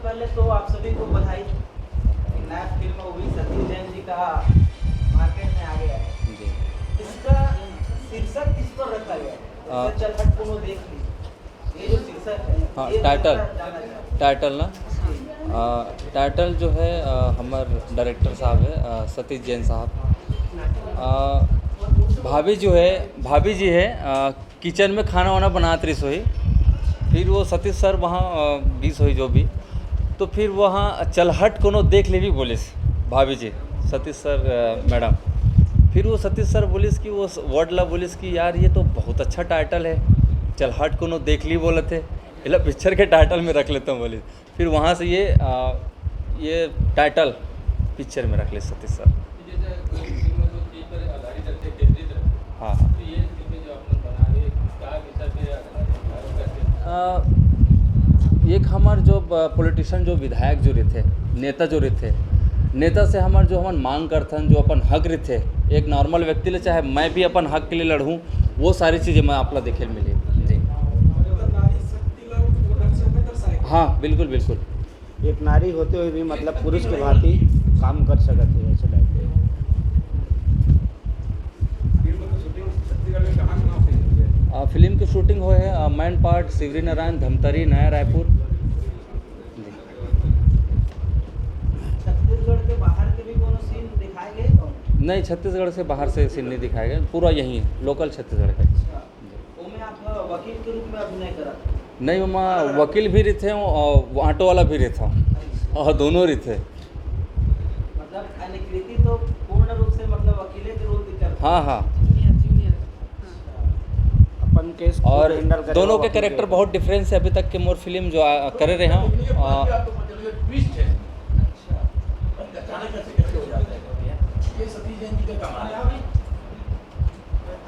पहले तो आप सभी को बधाई। एक नया फिल्म मूवी सतीश जैन जी का मार्केट में आ गया है। जी। इसका शीर्षक किस पर रखा गया है? जैसे चल हट को देख ली, ये जो शीर्षक है, हाँ, ये टाइटल थोड़ा जानना चाहते टाइटल ना टाइटल जो है हमारे डायरेक्टर साहब है सतीश जैन साहब। भाभी जी है किचन में खाना वाना बनात रही सोई। फिर वो सतीश सर वहाँ बीस हुई जो भी, तो फिर वहाँ चलहट कोनो देख ले भी बोलिस भाभी जी सतीश सर मैडम। फिर वो सतीश सर बोलिस कि वो वर्ड ला बोलिस कि यार ये तो बहुत अच्छा टाइटल है, चलहट कोनो देख ली बोले थे, इला पिक्चर के टाइटल में रख लेता हूँ बोलिस। फिर वहाँ से ये टाइटल पिक्चर में रख ले सतीश सर। हाँ एक हमार जो पॉलिटिशियन जो विधायक जो रहे थे, नेता जो रहे थे, नेता से हमार जो हमार मांग करथन जो अपन हक रहे थे, एक नॉर्मल व्यक्ति ले चाहे मैं भी अपन हक के लिए लड़ूँ, वो सारी चीज़ें मैं आपला देखे मिली जी। हाँ बिल्कुल बिल्कुल। एक नारी होते हुए भी मतलब पुरुष के भांति काम कर सकते हैं ऐसे टाइप के। फिल्म की शूटिंग हुई है मैन पार्ट शिवरी नारायण धमतरी नया रायपुर जी। छत्तीसगढ़ के बाहर के भी कोनो सीन दिखाए गए तो? नहीं, छत्तीसगढ़ से बाहर से सीन नहीं दिखाया गया, पूरा यहीं है लोकल छत्तीसगढ़ का। उसमें आप वकील के रूप में अभिनय करा? नहीं मम्मा, वकील भी रहे थे और ऑटो वाला भी रहे था और दोनों रहे थे। मतलब अनुकृति तो पूर्ण रूप से मतलब वकीले के रोल दिखा? हाँ हाँ। अपन केस और दोनों के कैरेक्टर बहुत डिफरेंस है अभी तक के मोर फिल्म जो करे रहे हैं।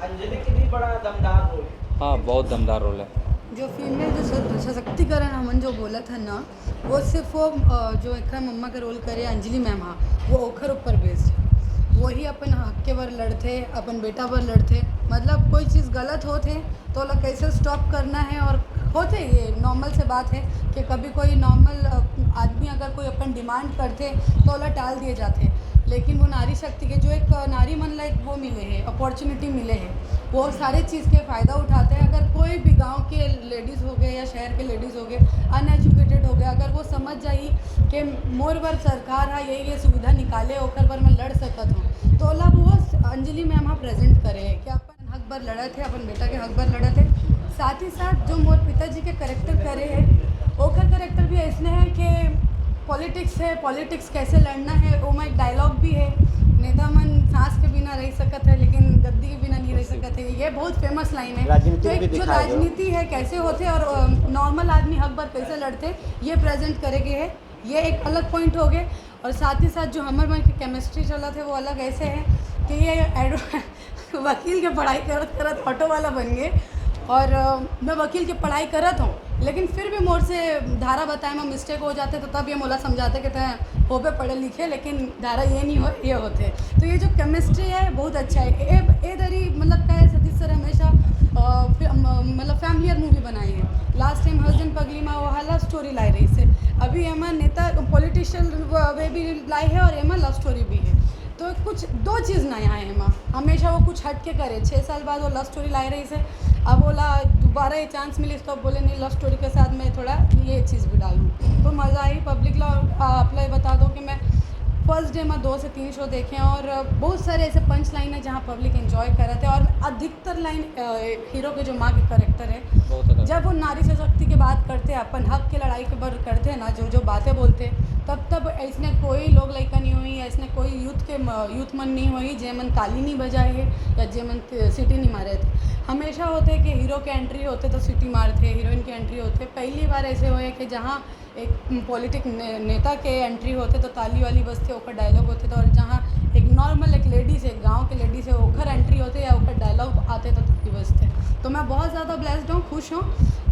अंजलि की भी बड़ा दमदार रोल है। हाँ बहुत दमदार रोल है। जो फीमेल जो सशक्तिकरण हमन जो बोला था ना, वो सिर्फ वो जो एकरा मम्मा का रोल करे अंजलि मैम, हाँ वो ओखर ऊपर बेस्ड है। वही अपन हक के बर लड़ते, अपन बेटा बर लड़ते, मतलब कोई चीज़ गलत होते तो ओला कैसे स्टॉप करना है। और होते ये नॉर्मल से बात है कि कभी कोई नॉर्मल आदमी अगर कोई अपन डिमांड करते तो ओला टाल दिए जाते, लेकिन वो नारी शक्ति के जो एक नारी मन ला एक वो मिले है, अपॉर्चुनिटी मिले है, वो सारे चीज़ के फ़ायदा उठाते हैं। अगर कोई भी गांव के लेडीज़ हो गए या शहर के लेडीज़ हो गए अनएजुकेटेड हो गए, अगर वो समझ जाई कि मोर बर सरकार है ये सुविधा निकाले ओकर बर मैं लड़ सकत हूँ, तो ओला वो अंजलि मैम हाँ प्रेजेंट करे है कि अपन हक बर लड़े थे, अपन बेटा के हक बर लड़े थे। साथ ही साथ जो मोर पिताजी के करेक्टर करे है, ओकर करेक्टर भी ऐसने है कि पॉलिटिक्स है, पॉलिटिक्स कैसे लड़ना है। वो में एक डायलॉग भी है, नेता मन सांस के बिना रह सकत है लेकिन गद्दी के बिना नहीं रह सकत है, ये बहुत फेमस लाइन है। तो एक जो राजनीति है कैसे होते और नॉर्मल आदमी हक बर कैसे लड़ते, ये प्रेजेंट करेंगे है, ये एक अलग पॉइंट हो गए। और साथ ही साथ जो हमारे मन की केमिस्ट्री चला थे वो अलग ऐसे है कि ये वकील के पढ़ाई करत करत ऑटो वाला बन गए, और मैं वकील की पढ़ाई करत हूँ लेकिन फिर भी मोर से धारा बताए में मिस्टेक हो जाते तो तब ये मोला समझाते कि तय हो पे पढ़े लिखे लेकिन धारा ये नहीं हो ये होते। तो ये जो केमिस्ट्री है बहुत अच्छा है। ए दरी मतलब क्या है, सतीश सर हमेशा मतलब फैमिलियर मूवी बनाई है। लास्ट टाइम हस्बैंड पगली में वो लव स्टोरी लाई रही से, अभी एमा नेता पॉलिटिशियन वे भी लाई है और एमा लव स्टोरी भी है। तो कुछ दो चीज़ नया है एमा, हमेशा वो कुछ हट के करे। 6 साल बाद वो लव स्टोरी लाई रही से, अब बोला दोबारा ये चांस मिली तो बोले नहीं लव स्टोरी के साथ मैं थोड़ा ये चीज़ भी डालूँ, तो मज़ा आई। पब्लिक ला आप लोग बता दो कि मैं फर्स्ट डे में 2 से 3 शो देखे हैं और बहुत सारे ऐसे पंच लाइन है जहाँ पब्लिक एंजॉय कर रहे थे। और अधिकतर लाइन हीरो के जो माँ के करेक्टर है, जब वो नारी शक्ति की बात करते हैं, अपन हक की लड़ाई के बारे करते हैं ना, जो बातें बोलते तब ऐसने कोई लोग लड़का नहीं हुई, ऐसने कोई यूथ मन नहीं हुई जे मन ताली नहीं बजाए है या जे मन सिटी नहीं मारे थे। हमेशा होते कि हीरो के एंट्री होते तो सिटी मारते, हीरोइन के एंट्री होते। पहली बार ऐसे हुए कि जहाँ एक पॉलिटिक नेता के एंट्री होते तो ताली वाली बजते, ओकर डायलॉग होते तो, और जहाँ एक नॉर्मल एक लेडीज़ है, गांव के लेडीज़ है, ओकर एंट्री होते या ओकर डायलॉग आते तो ताली बजते। तो मैं बहुत ज़्यादा ब्लेस्ड हूँ, खुश हूँ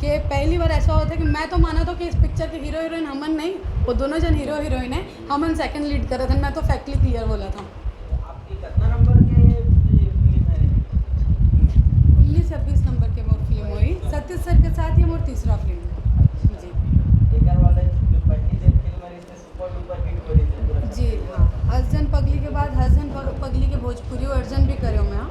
कि पहली बार ऐसा होता है कि मैं तो माना था कि इस पिक्चर के हीरो हीरोइन हमन नहीं, वो दोनों जन हीरो हीरोइन है, हमन सेकंड लीड करे थे। मैं तो फैक्टली क्लियर बोला था। आपकी कितना नंबर के फिल्म है? 19-26 नंबर के मोर फिल्म हुई, सतीश सर के साथ ये मोर तीसरा फिल्म है जी। एक वाले जो पहली देख के भोजपुरी वर्जन भी करो मैं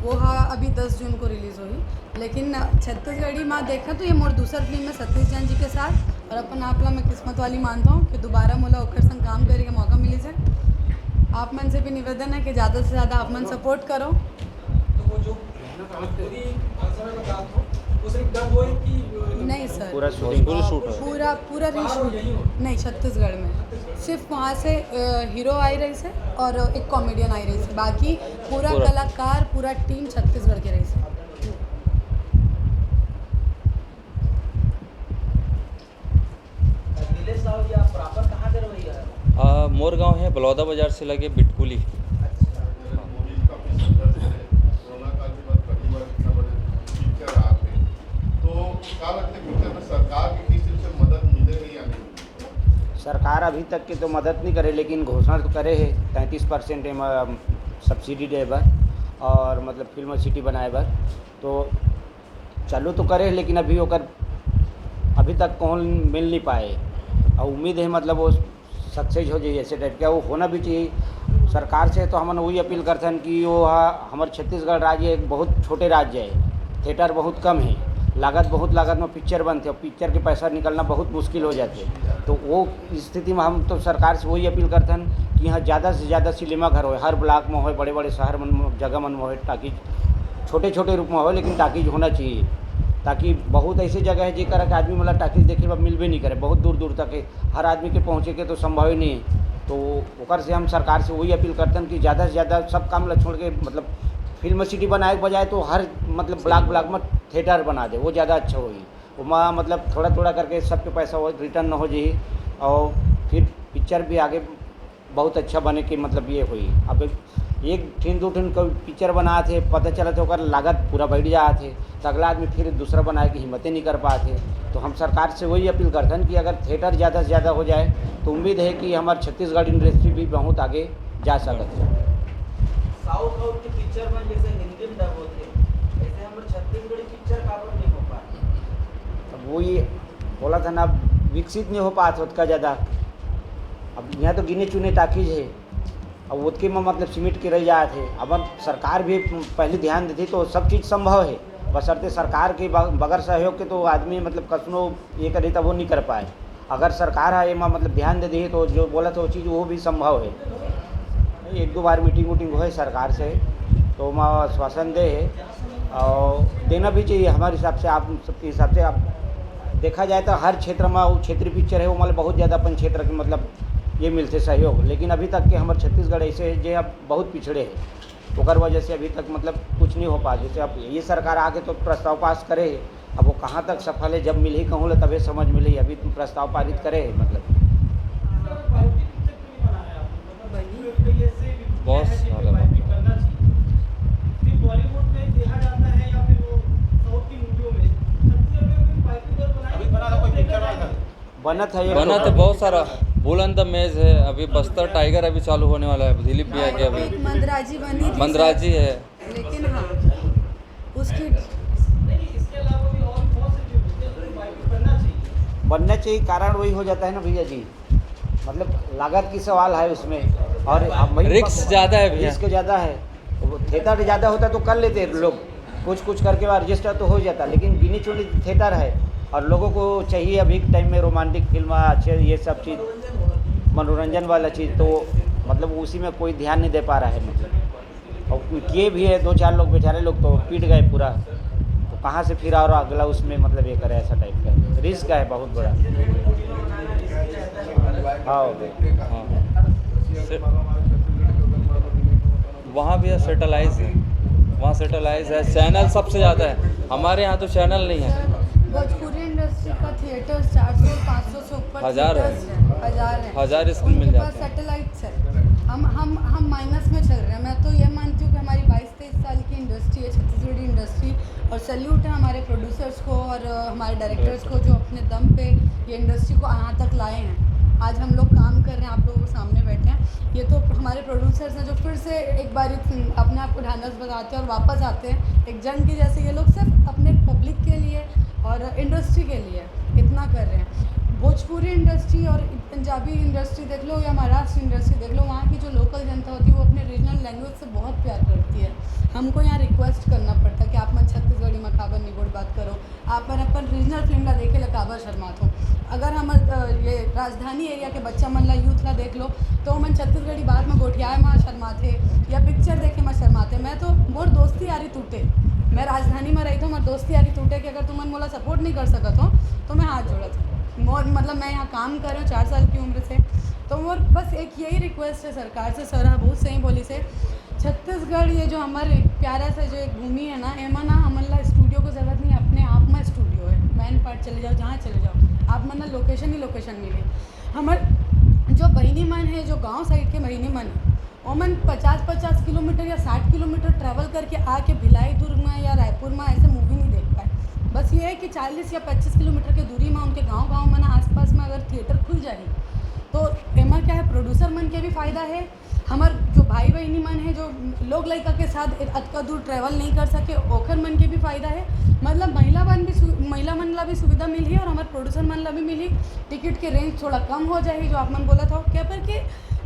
वो हाँ अभी 10 जून को रिलीज़ हुई। लेकिन छत्तीसगढ़ी माँ देखा तो ये मोर दूसर फिल्म है सतीश जैन जी के साथ और अपन आपला मैं किस्मत वाली मानता हूँ कि दोबारा मोला ओकर संग काम करे का मौका मिली से। आप मन से भी निवेदन है कि ज़्यादा से ज़्यादा आप मन सपोर्ट करो। तो वो जो पूरी भाषा में बता दो वो सिर्फ डब हुई कि नहीं सर, पूरा शूटिंग पूरा रीशूट नहीं छत्तीसगढ़ में सिर्फ वहाँ से हीरो आई रही से और एक कॉमेडियन आई रही से, बाकी पूरा कलाकार पूरा टीम छत्तीसगढ़ के रही से। नीलेश साहब जी आप प्रॉपर कहाँ के रवैया है? मोर गांव है बलौदा बाजार से लगे बिटकुली। सरकार अभी तक की तो मदद नहीं करे लेकिन घोषणा तो करे है 33% सब्सिडी दे बर और मतलब फिल्म सिटी बनाए बर तो चालू तो करे लेकिन अभी तक कौन मिल नहीं पाए और उम्मीद है मतलब वो सक्सेस हो जाए ऐसे टाइप का वो होना भी चाहिए सरकार से। तो हम वही अपील करते हैं कि वो हमारे छत्तीसगढ़ राज्य एक बहुत छोटे राज्य है, थिएटर बहुत कम है, लागत में पिक्चर बनते और पिक्चर के पैसा निकलना बहुत मुश्किल हो जाते। तो वो स्थिति में हम तो सरकार से वही अपील करते हैं कि यहाँ ज़्यादा से ज़्यादा सिनेमा घर हो, हर ब्लॉक में हो, बड़े बड़े शहर में जगह मन में हो, ताकि छोटे छोटे रूप में हो लेकिन टाकीज होना चाहिए। ताकि बहुत ऐसी जगह है जेकर के आदमी मतलब टाकीज देखे पर मिलबे नहीं करे, बहुत दूर दूर तक है, हर आदमी के पहुँचे के तो संभव ही नहीं है। तो ओकर से हम सरकार से वही अपील करते हैं कि ज़्यादा से ज़्यादा सब काम ला छोड़ के मतलब फिल्म सिटी बनाए के बजाय तो हर मतलब ब्लॉक में थिएटर बना दे, वो ज़्यादा अच्छा होगी। वो मतलब थोड़ा थोड़ा करके सबके पैसा हो रिटर्न न हो जाए और फिर पिक्चर भी आगे बहुत अच्छा बने के मतलब ये हुई। अब एक ठिन दो ठिन कोई पिक्चर बनाए थे पता चला तो ओकर लागत पूरा बढ़ जाए थे तो अगला आदमी फिर दूसरा बनाए की हिम्मतें नहीं कर पाते। तो हम सरकार से वही अपील करते हैं कि अगर थिएटर ज़्यादा से ज़्यादा हो जाए तो उम्मीद है कि हमारे छत्तीसगढ़ इंडस्ट्री भी बहुत आगे जा सकती है। साउथ आउट के पिक्चर में जैसे हिंदी में डब होते ऐसे हमारे छत्तीसगढ़ी पिक्चर काबर नहीं हो पाए। अब वो ये बोला था ना विकसित नहीं हो पाते उसका ज़्यादा। अब यहाँ तो गिने चुने टाकीज है अब उसके में मतलब सीमिट के रह जाए थे। अब सरकार भी पहले ध्यान देती तो सब चीज़ संभव है, बशर्ते सरकार के बगैर सहयोग के तो आदमी मतलब कसनो ये करे तब वो नहीं कर पाए। अगर सरकार है एमा मतलब ध्यान दे दी तो जो बोला था वो चीज़ वो भी संभव है। एक दो बार मीटिंग है सरकार से तो मैं आश्वासन दे है और देना भी चाहिए हमारे हिसाब से। आप सबके हिसाब से आप देखा जाए तो हर क्षेत्र में वो क्षेत्रीय पिक्चर है वो मतलब बहुत ज़्यादा अपन क्षेत्र के मतलब ये मिलते सहयोग, लेकिन अभी तक के हमारे छत्तीसगढ़ ऐसे है जो अब बहुत पिछड़े है ओकर वजह से अभी तक मतलब कुछ नहीं हो पा। जैसे अब ये सरकार आगे तो प्रस्ताव पास करे अब वो कहाँ तक सफल है जब मिले कहूँ ले तभी समझ मिले। अभी तुम प्रस्ताव पारित करे मतलब बहुत सारा बॉलीवुड में देखा जाता है या फिर वो साउथ की मूवियों में बना था बना तो बहुत सारा बुलंद मेज है, अभी बस्तर टाइगर अभी चालू होने वाला है, दिलीप भी आ गया अभी एक मंदराजी बनी थी मंदराजी है लेकिन हाँ उसकी इसके अलावा भी और बहुत से चीजें बायोपिक बनना चाहिए। बनना चाहिए। कारण वही हो जाता है ना भैया जी मतलब लागत की सवाल है उसमें और रिस्क ज़्यादा है भैया, रिस्क ज़्यादा है। थिएटर ज़्यादा होता तो कर लेते लोग कुछ करके बाद रजिस्टर तो हो जाता, लेकिन गिनी चुनी थिएटर है और लोगों को चाहिए अभी के टाइम में रोमांटिक फिल्म अच्छे ये सब चीज़ मनोरंजन वाला चीज़ तो मतलब उसी में कोई ध्यान नहीं दे पा रहा है मतलब। और किए भी है दो चार लोग बेचारे लोग तो पीट गए पूरा, तो कहाँ से फिर और अगला उसमें मतलब ये करे ऐसा टाइप का रिस्क है बहुत बड़ा। हाँ वहाँ भी सेटेलाइज है, वहाँ सेटेलाइज है, चैनल सबसे ज़्यादा है, हमारे यहाँ तो चैनल नहीं है। भोजपुरी इंडस्ट्री का थिएटर 400-500 से ऊपर हजार है, हजार स्क्रीन मिल जाते हैं। सैटेलाइट्स है। हम माइनस में चल रहे हैं। मैं तो ये मानती हूँ कि हमारी 22-23 साल की इंडस्ट्री है छत्तीसगढ़ी इंडस्ट्री और सैल्यूट है हमारे प्रोड्यूसर्स को और हमारे डायरेक्टर्स को जो अपने दम पे ये इंडस्ट्री को यहाँ तक लाए हैं। आज हम लोग काम कर रहे हैं, आप लोगों के सामने बैठे हैं। ये तो हमारे प्रोड्यूसर्स हैं जो फिर से एक बार अपने आप को ढांढस बताते हैं और वापस आते हैं एक जंग के जैसे। ये लोग सिर्फ अपने पब्लिक के लिए और इंडस्ट्री के लिए इतना कर रहे हैं। भोजपुरी इंडस्ट्री और पंजाबी इंडस्ट्री देख लो या महाराष्ट्र इंडस्ट्री देख लो, वहाँ की जो लोकल जनता होती है वो अपने रीजनल लैंग्वेज से बहुत प्यार करती है। हमको यहाँ रिक्वेस्ट करना पड़ता है कि आप मन छत्तीसगढ़ी में काबर निगोड़ बात करो, आप अपन रीजनल फिल्म ला देखे ला काबर शर्मात हो। अगर हम ये राजधानी एरिया के बच्चा मन ला यूथ ला देख लो तो मन छत्तीसगढ़ी बात में गोठियाए में शर्माते या पिक्चर देखे में शर्माते। मैं तो मोर दोस्ती यारी टूटे, मैं राजधानी में रही तो मोर दोस्ती यारी टूटे कि अगर तुमन मोला सपोर्ट नहीं कर सकत हो तो मैं हाथ जोड़त हूँ। मोर मतलब मैं यहाँ काम कर रहा हूँ 4 साल की उम्र से, तो मोर बस एक यही रिक्वेस्ट है सरकार से, सर हाँ बहुत सही बोली से, छत्तीसगढ़ ये जो हमारे प्यारा सा जो एक भूमि है ना, एमा ना हमला स्टूडियो को ज़रूरत नहीं, अपने आप में स्टूडियो है। मैन पार्ट चले जाओ जहाँ चले जाओ, आप मन लोकेशन ही लोकेशन मिले। हमार जो बहिनी मन है, जो गांव साइड के बहिनी मन है, वो मन 50-50 किलोमीटर या 60 किलोमीटर ट्रैवल करके आके भिलाई दुर्ग में या रायपुर में ऐसे मूवी नहीं देख पाए। बस ये है कि 40 या 25 किलोमीटर की दूरी में उनके गांव में ना आसपास में अगर थिएटर खुल जाए तो एमा क्या है, प्रोड्यूसर मन के भी फ़ायदा है, हमार जो भाई बहनी मन है जो लोग लड़का के साथ अतका दूर ट्रैवल नहीं कर सके ओखर मन के भी फ़ायदा है। मतलब महिला मन ला भी सुविधा मिली और हमारे प्रोड्यूसर मन ला भी मिली। टिकट के रेंज थोड़ा कम हो जाए जो आप मन बोला था क्या, पर कि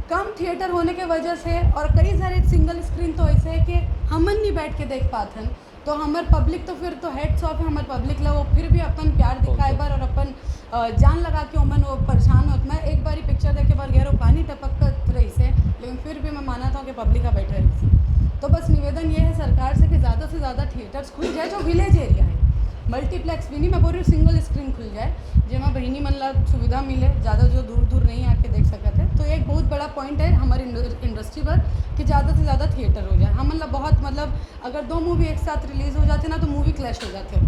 कम थिएटर होने के वजह से और कई सारे सिंगल स्क्रीन तो ऐसे है कि हमन नहीं बैठ के देख पाते हैं, तो हमार पब्लिक तो फिर तो हेड्स ऑफ है हमार पब्लिक ला, वो फिर भी अपन प्यार दिखाए बार और अपन जान लगा के ओमन वो परेशान होत। मैं एक बारी पिक्चर देखे बार गहरो पानी टपक रही से, लेकिन फिर भी मैं माना था कि पब्लिक का बैठे रही थी। तो बस निवेदन ये है सरकार से कि ज़्यादा से ज़्यादा थिएटर्स खुल जाए जो विलेज एरिया है, मल्टीप्लेक्स भी नहीं, मैं बोल रही हूँ सिंगल स्क्रीन खुल जाए जिसमें बहनी मन ला सुविधा मिले, ज़्यादा जो दूर दूर नहीं आके देख सकते हैं। तो एक बहुत बड़ा पॉइंट है हमारी इंडस्ट्री पर कि ज़्यादा से ज़्यादा थिएटर हो जाए। हम मतलब बहुत मतलब अगर 2 मूवी एक साथ रिलीज़ हो जाते ना तो मूवी क्लैश हो जाते,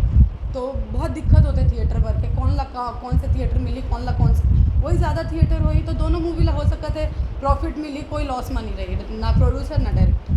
तो बहुत दिक्कत होते थिएटर पर के कौन से थिएटर मिली कौन से, वही ज़्यादा थिएटर हुई तो दोनों मूवी ला हो सकता है प्रॉफिट मिली, कोई लॉस में नहीं रही, ना प्रोड्यूसर ना डायरेक्टर।